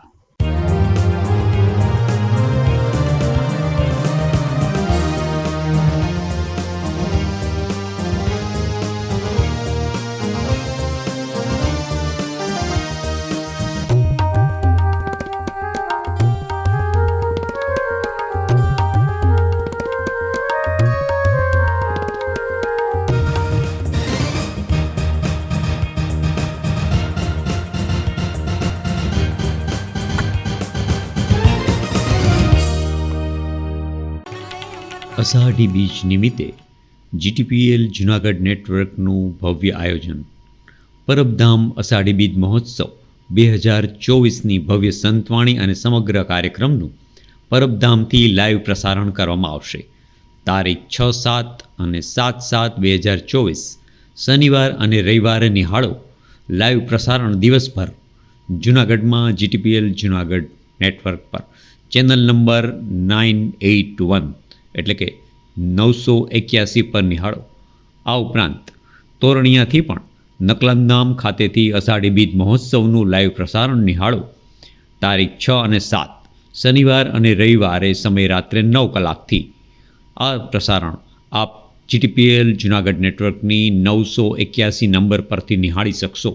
અષાઢી બીજ નિમિત્તે GTPL જૂનાગઢ નેટવર્કનું ભવ્ય આયોજન. પરબધામ અષાઢી બીજ મહોત્સવ 2024ની ભવ્ય સંતવાણી અને સમગ્ર કાર્યક્રમનું પરબધામથી લાઈવ પ્રસારણ કરવામાં આવશે. તારીખ 6-7 અને 7-7-2024 શનિવાર અને રવિવારે નિહાળો લાઈવ પ્રસારણ દિવસભર જૂનાગઢમાં GTPL જૂનાગઢ નેટવર્ક પર ચેનલ નંબર 981 એટલે કે 981 પર નિહાળો. આ ઉપરાંત તોરણિયાથી પણ નકલંદામ ખાતેથી અષાઢી બીજ મહોત્સવનું લાઈવ પ્રસારણ નિહાળો. તારીખ 6 અને 7 શનિવાર અને રવિવારે સમય રાત્રે 9 કલાકથી. આ પ્રસારણ આપ GTPL જૂનાગઢ નેટવર્કની 981 નંબર પરથી નિહાળી શકશો.